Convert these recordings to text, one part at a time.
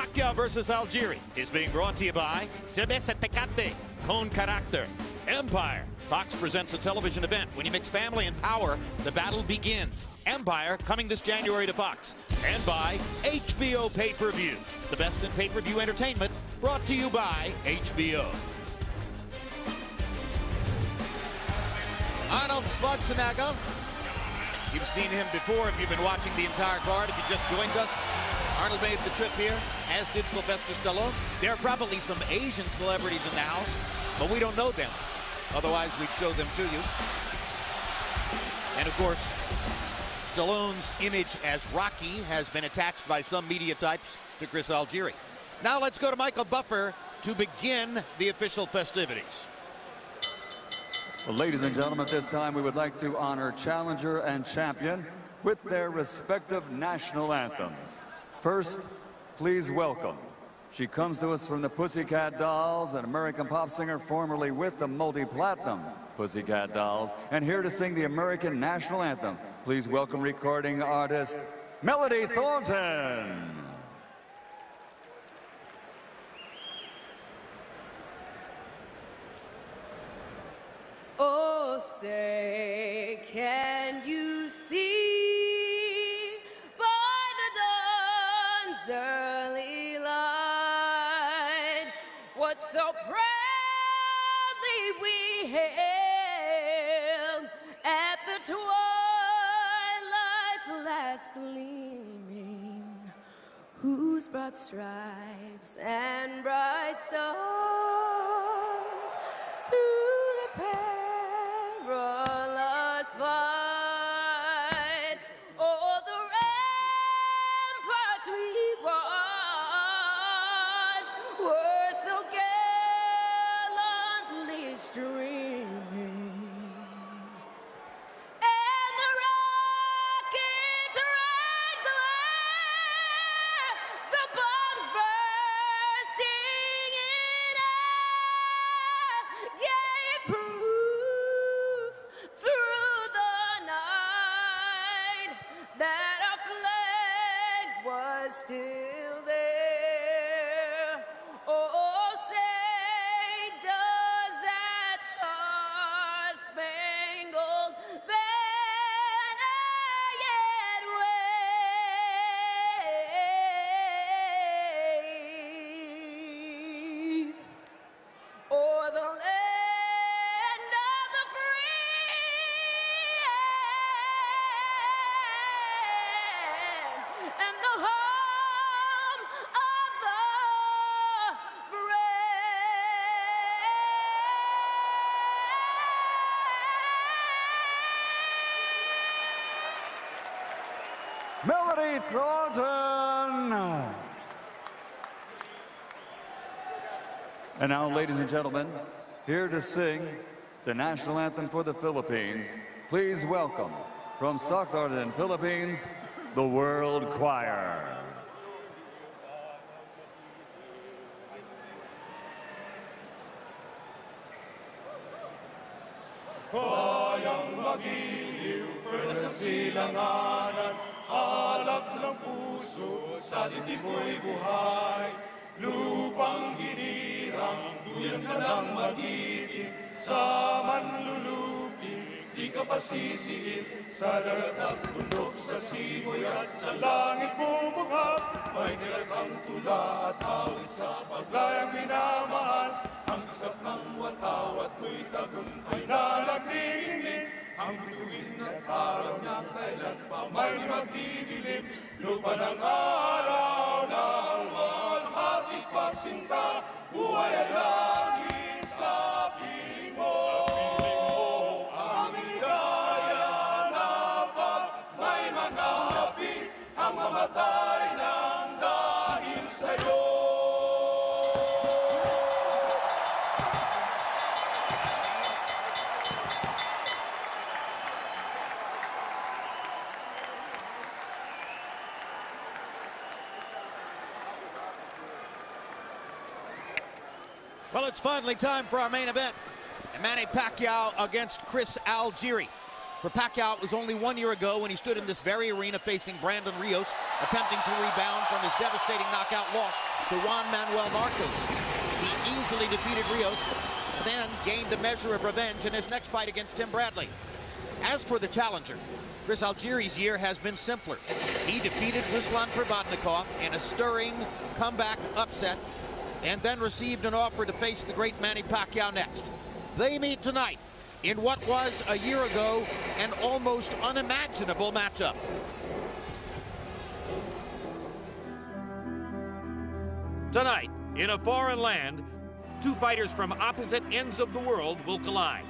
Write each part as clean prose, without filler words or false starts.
Pacquiao versus Algieri is being brought to you by Cerveza Tecate, Con Carácter, Empire. Fox presents a television event. When you mix family and power, the battle begins. Empire coming this January to Fox. And by HBO Pay-Per-View. The best in pay-per-view entertainment brought to you by HBO. Arnold Schwarzenegger. You've seen him before if you've been watching the entire card. If you just joined us, Arnold made the trip here, as did Sylvester Stallone. There are probably some Asian celebrities in the house, but we don't know them. Otherwise, we'd show them to you. And of course, Stallone's image as Rocky has been attached by some media types to Chris Algieri. Now let's go to Michael Buffer to begin the official festivities. Well, ladies and gentlemen, at this time we would like to honor challenger and champion with their respective national anthems. First, please welcome. She comes to us from the Pussycat Dolls, an American pop singer formerly with the multi-platinum Pussycat Dolls, and here to sing the American national anthem. Please welcome recording artist Melody Thornton. Oh, say, can you see by the dawn's early light what so proudly we hailed at the twilight's last gleaming, whose broad stripes and bright stars through the perilous fight, o'er the ramparts we watched were so gallantly streaming, and the rockets' red glare, the bombs bursting in air, gave proof through the night that our flag was still there. Oh, say, does that star-spangled banner yet wave o'er the land of the free and the home of the brave? Melody Thornton. And now, ladies and gentlemen, here to sing the national anthem for the Philippines, please welcome from Socsotan, Philippines, the World Choir. Bayang magiliw, sa silanganan, alap ng puso, sa dibdib mo'y buhay. Lupang hinirang, duyan ka ng magiting, sa manluluping, di ka pasisiin. Sa dagat at bundok, sa simoy at sa langit bumungha, may nilagang tula at awit sa paglayang minamahal. Ang kisap ng watawat mo'y tagumpay na nagniningning, ang bituin at araw niya kailan pa may magdidilim. Lupa ng araw na alwalhati pagsinta, buhay ay langit sa piling mo. Ang ligaya na pag may mga hapi, ang mamatay ng dahil sa'yo. Well, it's finally time for our main event. Manny Pacquiao against Chris Algieri. For Pacquiao, it was only 1 year ago when he stood in this very arena facing Brandon Rios, attempting to rebound from his devastating knockout loss to Juan Manuel Marcos. He easily defeated Rios, then gained a measure of revenge in his next fight against Tim Bradley. As for the challenger, Chris Algieri's year has been simpler. He defeated Ruslan Provodnikov in a stirring comeback upset, and then received an offer to face the great Manny Pacquiao next. They meet tonight in what was a year ago an almost unimaginable matchup. Tonight, in a foreign land, two fighters from opposite ends of the world will collide.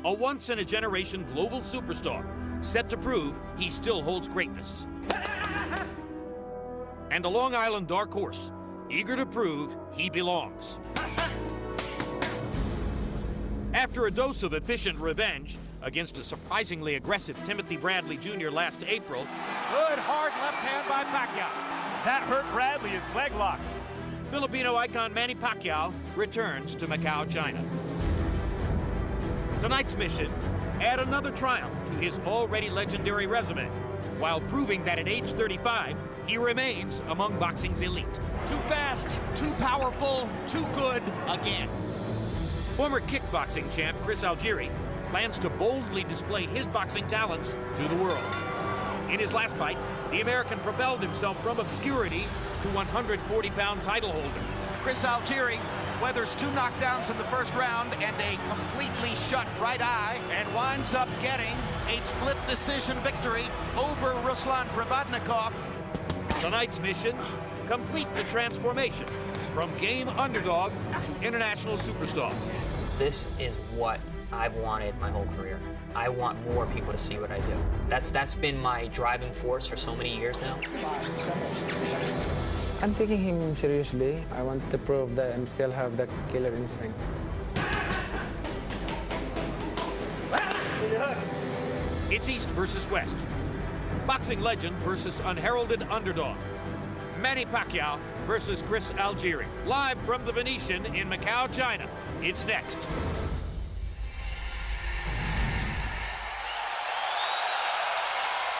A once-in-a-generation global superstar, set to prove he still holds greatness. And a Long Island dark horse, eager to prove he belongs. After a dose of efficient revenge against a surprisingly aggressive Timothy Bradley Jr. last April. Good hard left hand by Pacquiao. That hurt Bradley, his leg locked. Filipino icon Manny Pacquiao returns to Macau, China. Tonight's mission, add another triumph to his already legendary resume, while proving that at age 35, he remains among boxing's elite. Too fast, too powerful, too good again. Former kickboxing champ Chris Algieri plans to boldly display his boxing talents to the world. In his last fight, the American propelled himself from obscurity to 140-pound title holder. Chris Algieri weathers 2 knockdowns in the first round and a completely shut right eye, and winds up getting a split decision victory over Ruslan Provodnikov. Tonight's mission, complete the transformation from game underdog to international superstar. This is what I've wanted my whole career. I want more people to see what I do. That's been my driving force for so many years now. I'm taking him seriously. I want to prove that I still have that killer instinct. It's East versus West. Boxing legend versus unheralded underdog. Manny Pacquiao versus Chris Algieri. Live from the Venetian in Macau, China. It's next.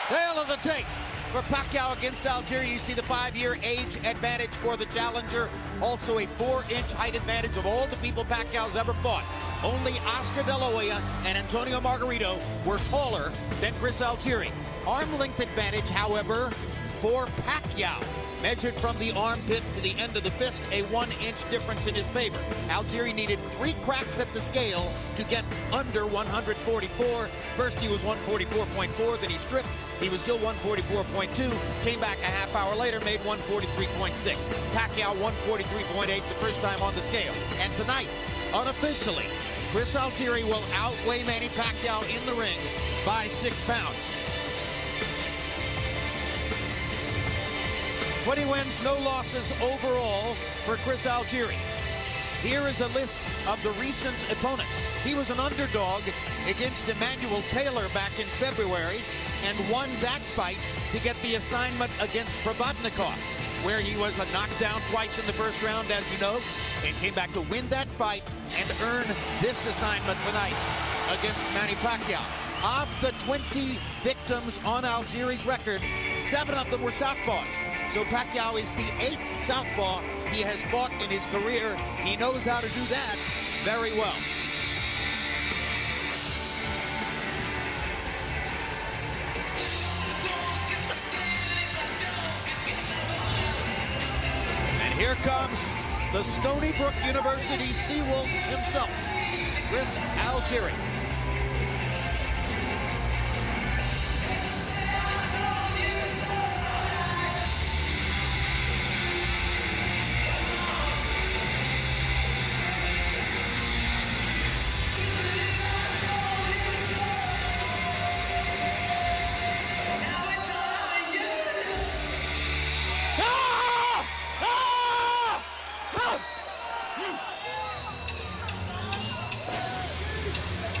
Tale of the tape for Pacquiao against Algieri. You see the 5-year age advantage for the challenger. Also a 4-inch height advantage of all the people Pacquiao's ever fought. Only Oscar De La Hoya and Antonio Margarito were taller than Chris Algieri. Arm length advantage, however, for Pacquiao. Measured from the armpit to the end of the fist, a 1-inch difference in his favor. Algieri needed 3 cracks at the scale to get under 144. First he was 144.4, then he stripped. He was still 144.2, came back a half hour later, made 143.6. Pacquiao 143.8 the first time on the scale. And tonight, unofficially, Chris Algieri will outweigh Manny Pacquiao in the ring by 6 pounds. 20 wins, no losses overall for Chris Algieri. Here is a list of the recent opponents. He was an underdog against Emmanuel Taylor back in February and won that fight to get the assignment against Provodnikov, where he was knocked down twice in the first round, as you know, and came back to win that fight and earn this assignment tonight against Manny Pacquiao. Of the 20 victims on Algieri's record, 7 of them were southpaws. So Pacquiao is the 8th southpaw he has fought in his career. He knows how to do that very well. And here comes the Stony Brook University Seawolf himself, Chris Algieri.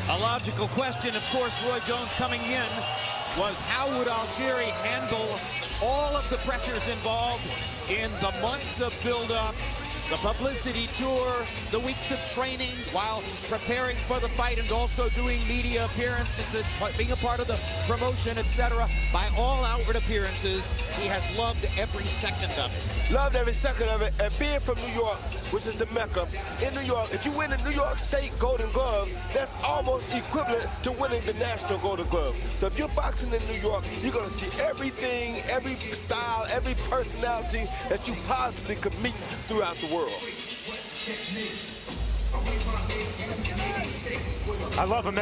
A logical question, of course, Roy Jones coming in, was how would Algieri handle all of the pressures involved in the months of build-up The publicity tour, the weeks of training while preparing for the fight and also doing media appearances, being a part of the promotion, etc. By all outward appearances, he has loved every second of it. Loved every second of it, and being from New York, which is the Mecca, in New York, if you win the New York State Golden Glove, that's almost equivalent to winning the National Golden Glove. So if you're boxing in New York, you're going to see everything, every style, every personality that you possibly could meet throughout the world. I love him.